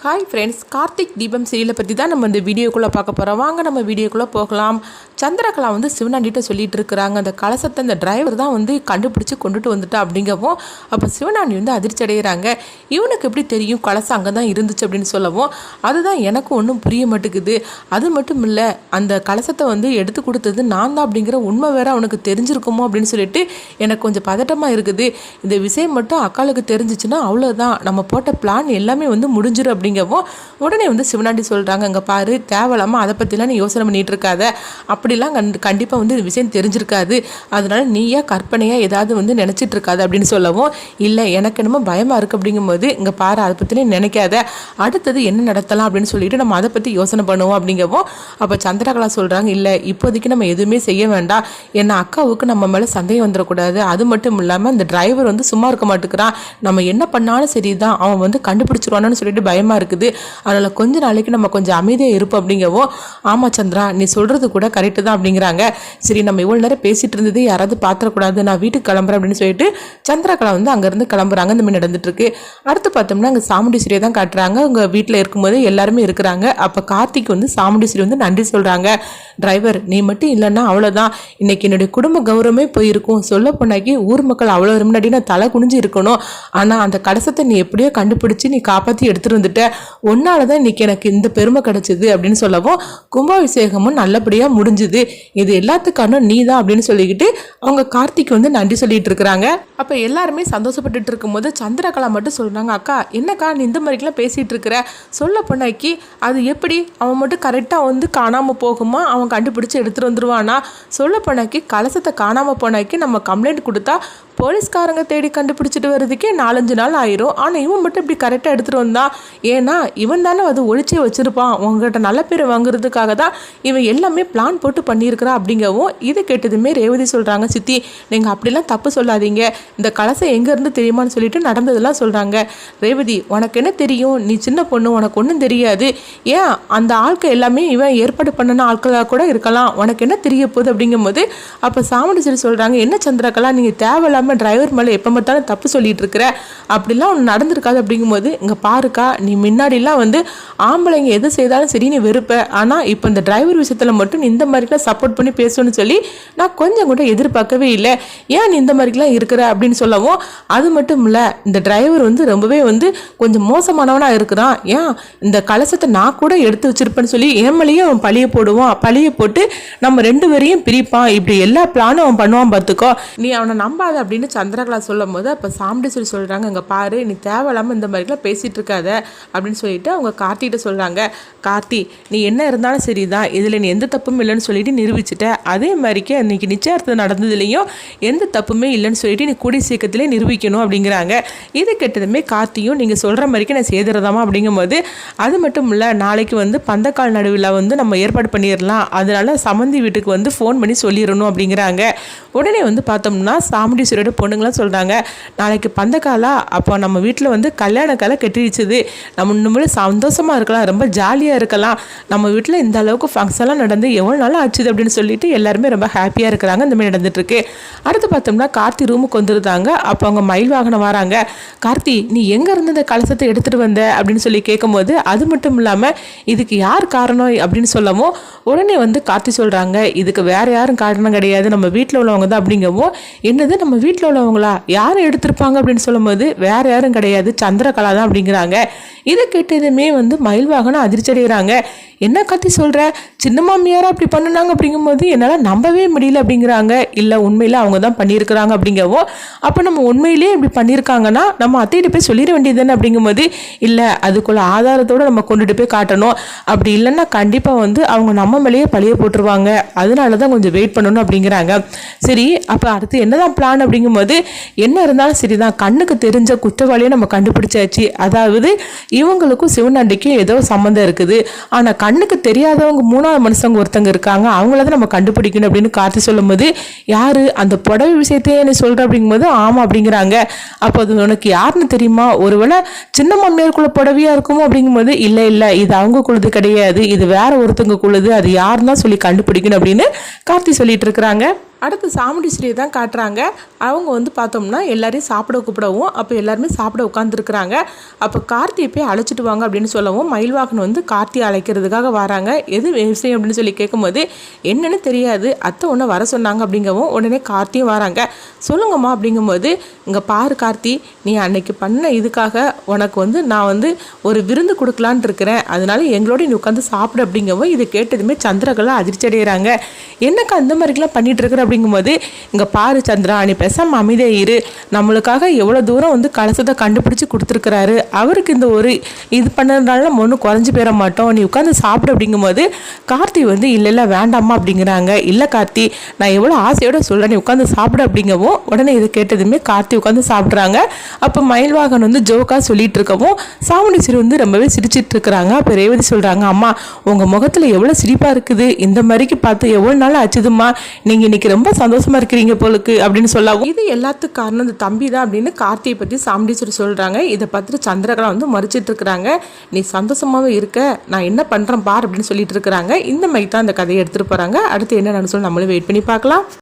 Hi friends, Karthik தீபம் சீரியலை பற்றி தான் நம்ம இந்த வீடியோக்குள்ளே பார்க்க போகிறோம். வாங்க நம்ம வீடியோக்குள்ளே போகலாம். சந்திரகலா சிவனாண்டிகிட்ட சொல்லிட்டு இருக்கிறாங்க, அந்த கலசத்தை இந்த டிரைவர் தான் கண்டுபிடிச்சி கொண்டுட்டு வந்துட்டா அப்படிங்கவும், அப்போ சிவனாண்டி அதிர்ச்சி அடைகிறாங்க. இவனுக்கு எப்படி தெரியும் கலசம் அங்கே தான் இருந்துச்சு அப்படின்னு சொல்லவும், அதுதான் எனக்கும் ஒன்றும் புரிய மாட்டேங்குது. அது மட்டும் இல்லை, அந்த கலசத்தை எடுத்து கொடுத்தது நான் தான் அப்படிங்கிற உண்மை வேற அவனுக்கு தெரிஞ்சிருக்குமோ அப்படின்னு சொல்லிட்டு எனக்கு கொஞ்சம் பதட்டமாக இருக்குது. இந்த விஷயம் மட்டும் அக்காளுக்கு தெரிஞ்சிச்சுன்னா அவ்வளோதான், நம்ம போட்ட பிளான் எல்லாமே முடிஞ்சிடும் அப்படிங்கவும் உடனே சிவனாண்டி சொல்கிறாங்க, இங்கே பாரு, தேவையில்லாமல் அதை பற்றிலாம் நீ யோசனை பண்ணிகிட்டு இருக்காத, அப்படிலாம் கண்டிப்பாக இந்த விஷயம் தெரிஞ்சிருக்காது, அதனால நீயா கற்பனையாக ஏதாவது நினச்சிட்டு இருக்காது அப்படின்னு சொல்லவும், இல்லை எனக்கு என்னமோ பயமாக இருக்குது அப்படிங்கும்போது, இங்கே பாரு, அதை பற்றினே நினைக்காத, அடுத்தது என்ன நடத்தலாம் அப்படின்னு சொல்லிட்டு நம்ம அதை பற்றி யோசனை பண்ணுவோம் அப்படிங்கவும், அப்போ சந்திரகலா சொல்கிறாங்க, இல்லை இப்போதைக்கு நம்ம எதுவுமே செய்ய வேண்டாம், ஏன்னா அக்காவுக்கு நம்ம மேலே சந்தேகம் வந்துடக்கூடாது, அது மட்டும் இல்லாமல் இந்த டிரைவர் சும்மா இருக்க மாட்டேங்கிறான், நம்ம என்ன பண்ணாலும் சரிதான், அவன் கண்டுபிடிச்சிருவானு சொல்லிட்டு பயமாக இருக்குது, அதனால் கொஞ்ச நாளைக்கு நம்ம கொஞ்சம் அமைதியாக இருப்போம் அப்படிங்கவும், ஆமாம் சந்திரா, நீ சொல்கிறது கூட கரெக்டு தான் அப்படிங்கிறாங்க. சரி, நம்ம இவ்வளோ நேரம் பேசிகிட்டு இருந்தது யாராவது பார்த்துடக்கூடாது, நான் வீட்டுக்கு கிளம்புறேன் அப்படின்னு சொல்லிட்டு சந்திரகலா அங்கேருந்து கிளம்புறாங்க. இந்த மாதிரி நடந்துட்டு இருக்கு. அடுத்து பார்த்தோம்னா அங்கே சாமுண்டீஸ்வரியை தான் காட்டுறாங்க. அவங்க வீட்டில் இருக்கும்போது எல்லாருமே இருக்கிறாங்க. அப்போ கார்த்திக் சாமுண்டீஸ்வரி நன்றி சொல்கிறாங்க, டிரைவர் நீ மட்டும் இல்லைன்னா அவ்வளோதான், இன்னைக்கு என்னுடைய குடும்ப கௌரவமே போயிருக்கும், சொல்ல போனாக்கி ஊர் மக்கள் அவ்வளோ முன்னாடி நான் தலை குனிஞ்சு இருக்கணும், ஆனால் அந்த கலசத்தை நீ எப்படியோ கண்டுபிடிச்சி நீ காப்பாற்றி எடுத்துகிட்டு வந்துட்ட, ஒன்னால தான் இன்னைக்கு எனக்கு இந்த பெருமை கிடைச்சது அப்படின்னு சொல்லவும், கும்பாபிஷேகமும் நல்லபடியாக முடிஞ்சுது, இது எல்லாத்துக்கான நீ தான் அப்படின்னு சொல்லிக்கிட்டு அவங்க கார்த்திக் நன்றி சொல்லிட்டு இருக்கிறாங்க. அப்போ எல்லாருமே சந்தோஷப்பட்டுட்டு இருக்கும்போது சந்திரகலா மட்டும் சொல்கிறாங்க, அக்கா என்னக்கா நீ இந்த மாதிரிக்கெல்லாம் பேசிகிட்டு இருக்கிற, சொல்ல போனாக்கி அது எப்படி அவன் மட்டும் கரெக்டாக காணாமல் போகுமா, அவன் கண்டுபிடிச்சி எடுத்துகிட்டு வந்துடுவானா, சொல்ல போனாக்கி கலசத்தை காணாமல் போனாக்கி நம்ம கம்ப்ளைண்ட் கொடுத்தா போலீஸ்காரங்க தேடி கண்டுபிடிச்சிட்டு வர்றதுக்கே 4-5 நாள் ஆயிரும், ஆனால் இவன் மட்டும் இப்படி கரெக்டாக எடுத்துகிட்டு வந்தான், ஏன்னா இவன் தானே அது ஒழிச்சே வச்சுருப்பான், உங்ககிட்ட நல்ல பேர் வாங்குறதுக்காக தான் இவன் எல்லாமே பிளான் போட்டு பண்ணியிருக்கிறான் அப்படிங்கவும், இது கேட்டதுமே ரேவதி சொல்கிறாங்க, சித்தி நீங்கள் அப்படிலாம் தப்பு சொல்லாதீங்க, இந்த கலசம் எங்கேருந்து தெரியுமான்னு சொல்லிட்டு நடந்ததெல்லாம் சொல்கிறாங்க. ரேவதி உனக்கு என்ன தெரியும், நீ சின்ன பொண்ணு, உனக்கு ஒன்றும் தெரியாது, ஏன் அந்த ஆட்கள் எல்லாமே இவன் ஏற்பாடு பண்ணின ஆட்களாக கூட இருக்கலாம், உனக்கு என்ன தெரிய போகுது அப்படிங்கும்போது, அப்போ சாமுண்டீஸ்வரி சொல்கிறாங்க, என்ன சந்திரகலா நீங்கள் தேவையில்லாமல் டிரைவர் மேலே எப்போ பார்த்தாலும் தப்பு சொல்லிட்டு இருக்கிற, அப்படிலாம் ஒன்று நடந்திருக்காது அப்படிங்கும்போது, இங்கே பாருக்கா, நீ முன்னாடிலாம் ஆம்பளைங்க எது செய்தாலும் சரி நீ வெறுப்ப, ஆனால் இப்போ இந்த டிரைவர் விஷயத்தில் மட்டும் நீ இந்த மாதிரிலாம் சப்போர்ட் பண்ணி பேசணும்னு சொல்லி நான் கொஞ்சம் கூட எதிர்பார்க்கவே இல்லை, ஏன் நீ இந்த மாதிரிலாம் இருக்கிற அப்படின்னு சொல்லவும், அது மட்டும் இல்லை இந்த டிரைவர் ரொம்பவே கொஞ்சம் மோசமானவனாக இருக்கிறான், ஏன் இந்த கலசத்தை நான் கூட எடுத்து வச்சிருப்பேன்னு சொல்லி என் மேலேயும் அவன் பழிய போடுவான், பழிய போட்டு நம்ம 2 பேரையும் பிரிப்பான், இப்படி எல்லா பிளானும் அவன் பண்ணுவான், பார்த்துக்கோ நீ அவனை நம்பாத அப்படின்னு சந்திரகலா சொல்லும் போது, அப்போ சாமுண்டீஸ்வரி சொல்கிறாங்க, இங்கே பாரு, நீ தேவையில்லாமல் இந்த மாதிரிலாம் பேசிகிட்டு இருக்காத அப்படின்னு சொல்லிட்டு அவங்க கார்த்திகிட்ட சொல்கிறாங்க, கார்த்தி நீ என்ன இருந்தாலும் சரி தான், இதில் நீ எந்த தப்பும் இல்லைன்னு சொல்லிட்டு நிரூபிச்சுட்ட, அதே மாதிரிக்கு அன்றைக்கி நிச்சயார்த்தம் நடந்ததுலேயும் எந்த தப்புமே இல்லைன்னு சொல்லிட்டு நீ கூடிய சீக்கிரத்திலே நிரூபிக்கணும் அப்படிங்கிறாங்க. இது கெட்டதுமே கார்த்தியும் நீங்கள் சொல்கிற மாதிரிக்கு நான் செய்திருந்தாமா அப்படிங்கும்போது, அது மட்டும் இல்லை நாளைக்கு பந்தக்கால் நடுவில் நம்ம ஏற்பாடு பண்ணிடலாம், அதனால சமந்தி வீட்டுக்கு ஃபோன் பண்ணி சொல்லிடணும் அப்படிங்கிறாங்க. உடனே பார்த்தோம்னா சாமுண்டீஸ்வரியோட பொண்ணுங்களாம் சொல்கிறாங்க, நாளைக்கு பந்தக்காலா, அப்போ நம்ம வீட்டில் கல்யாண காலை கட்டிடுச்சுது, நம்ம இன்னும் சந்தோஷமாக இருக்கலாம், ரொம்ப ஜாலியாக இருக்கலாம், நம்ம வீட்டில் இந்த அளவுக்கு ஃபங்க்ஷன்லாம் நடந்து எவ்வளோ நாள் ஆச்சுது அப்படின்னு சொல்லிட்டு எல்லாருமே ரொம்ப ஹாப்பியாக இருக்கிறாங்க. இந்த மாதிரி நடந்துட்டுருக்கு. அடுத்து பார்த்தோம்னா கார்த்தி ரூமுக்கு வந்துருந்தாங்க. அப்போ அவங்க மயில் வாகனம் வராங்க. கார்த்தி நீ எங்கே இருந்து இந்த கலசத்தை எடுத்துகிட்டு வந்த அப்படின்னு சொல்லி கேட்கும்போது, அது மட்டும் இல்லாமல் இதுக்கு யார் காரணம் அப்படின்னு சொல்லவும், உடனே கார்த்தி சொல்கிறாங்க, இதுக்கு வேறு யாரும் காரணம் கிடையாது, நம்ம வீட்டில் உள்ளவங்க தான் அப்படிங்கவும், என்னது நம்ம வீட்டில் உள்ளவங்களா, யாரும் எடுத்திருப்பாங்க அப்படின்னு சொல்லும்போது, வேறு யாரும் கிடையாது சந்திரகலா தான் அப்படிங்கிறாங்க. இதை கேட்டதுமே மயில் வாகனம் அதிர்ச்சி அடைகிறாங்க. என்ன கத்தி சொல்கிற, சின்ன மாமியாரா அப்படி பண்ணினாங்க அப்படிங்கும்போது என்னால் நம்பவே முடியல அப்படிங்கிறாங்க. இல்லை உண்மையில் அவங்க தான் பண்ணியிருக்கிறாங்க அப்படிங்கவும், அப்போ நம்ம உண்மையிலேயே இப்படி பண்ணியிருக்காங்கன்னா நம்ம அத்தையிட்ட போய் சொல்லிட வேண்டியது தானே அப்படிங்கும்போது, இல்லை அதுக்குள்ள ஆதாரத்தோடு நம்ம கொண்டுட்டு போய் காட்டணும், அப்படி இல்லைன்னா கண்டிப்பாக அவங்க நம்ம மேலேயே பழிய போட்டுருவாங்க, அதனால தான் கொஞ்சம் வெயிட் பண்ணணும் அப்படிங்கிறாங்க. சரி அப்போ அடுத்து என்னதான் பிளான் அப்படிங்கும்போது, என்ன இருந்தாலும் சரி தான், கண்ணுக்கு தெரிஞ்ச குற்றவாளியை நம்ம கண்டுபிடிச்சாச்சு, அதாவது இவங்களுக்கும் சிவனாண்டிக்கும் ஏதோ சம்மந்தம் இருக்குது, ஆனால் கண்ணுக்கு தெரியாதவங்க 3ஆவது மனுஷங்க ஒருத்தங்க இருக்காங்க, அவங்கள தான் நம்ம கண்டுபிடிக்கணும் அப்படின்னு கார்த்தி சொல்லும் போது, யாரு அந்த புடவை விஷயத்தையே என்ன சொல்ற அப்படிங்கும்போது, ஆமா அப்படிங்கிறாங்க. அப்போ அது உனக்கு யாருன்னு தெரியுமா, ஒருவேளை சின்ன மாமியாருக்குள்ள புடவையா இருக்குமோ அப்படிங்கும்போது, இல்லை இல்லை இது அவங்க குழுது கிடையாது, இது வேற ஒருத்தவங்க குழுது, அது யாருன்னு தான் சொல்லி கண்டுபிடிக்கணும் அப்படின்னு கார்த்தி சொல்லிட்டு இருக்கிறாங்க. அடுத்து சாமுண்டீஸ்வரியை தான் காட்டுறாங்க. அவங்க வந்து பார்த்தோம்னா எல்லாரையும் சாப்பிட கூப்பிடவும், அப்போ எல்லாருமே சாப்பிட உட்காந்துருக்குறாங்க. அப்போ கார்த்தியை போய் அழைச்சிட்டு வாங்க அப்படின்னு சொல்லவும் மயில்வாகன் வந்து கார்த்தியை அழைக்கிறதுக்காக வராங்க. எது விஷயம் அப்படின்னு சொல்லி கேட்கும்போது என்னன்னு தெரியாது, அத்தை ஒன்று வர சொன்னாங்க அப்படிங்கவும் உடனே கார்த்தியும் வராங்க. சொல்லுங்கம்மா அப்படிங்கும்போது, இங்கே பாரு கார்த்தி, நீ அன்னைக்கு பண்ண இதுக்காக உனக்கு வந்து நான் வந்து ஒரு விருந்து கொடுக்கலான் இருக்கிறேன், அதனால எங்களோட நீ உட்காந்து சாப்பிடு அப்படிங்கவும் இதை கேட்டதுமே சந்திரகலா அதிர்ச்சி அடைகிறாங்க. என்னக்கா அந்த மாதிரிலாம் பண்ணிட்டு இருக்கிற அப்படிங்கும்போது, இங்கே பாரு சந்திரா, நீ பேசாம அமைதியாக இரு, நம்மளுக்காக எவ்வளோ தூரம் வந்து கலசத்தை கண்டுபிடிச்சி கொடுத்துருக்குறாரு, அவருக்கு இந்த ஒரு இது பண்ணதுனால நம்ம ஒன்றும் குறைஞ்சி போயிட மாட்டோம், நீ உட்காந்து சாப்பிடு அப்படிங்கும்போது கார்த்தி வந்து இல்லை வேண்டாமா அப்படிங்கிறாங்க. இல்லை கார்த்தி, நான் எவ்வளோ ஆசையோடு சொல்கிறேன், நீ உட்காந்து சாப்பிடு அப்படிங்கவும் உடனே இதை கேட்டதுமே கார்த்தி உட்காந்து சாப்பிட்றாங்க. அப்போ மயில்வாகன் வந்து ஜோக்காக சொல்லிட்டு இருக்கவும் சாமுண்டீஸ்வரி வந்து ரொம்பவே சிரிச்சிட்டு இருக்கிறாங்க. அப்போ ரேவதி சொல்கிறாங்க, அம்மா உங்கள் முகத்தில் எவ்வளோ சிரிப்பாக இருக்குது, இந்த மாதிரிக்கு பார்த்து எவ்வளோ நாள் ஆச்சுதும்மா, நீங்கள் இன்னைக்கு ரொம்ப சந்தோஷமா இருக்கிறீங்க போலுக்கு அப்படின்னு சொல்லவும், இது எல்லாத்துக்கும் காரணம் இந்த தம்பி தான் அப்படின்னு கார்த்தியை பற்றி சாமுண்டீஸ்வரி சொல்கிறாங்க. இதை பார்த்துட்டு சந்திரகலா வந்து மறுச்சிட்டு இருக்கிறாங்க. நீ சந்தோஷமாகவே இருக்க, நான் என்ன பண்ணுறேன் பார் அப்படின்னு சொல்லிட்டு இருக்கிறாங்க. இந்த மாதிரி தான் இந்த கதையை எடுத்துகிட்டு போகிறாங்க. அடுத்து என்ன சொல்லி நம்மளும் வெயிட் பண்ணி பார்க்கலாம்.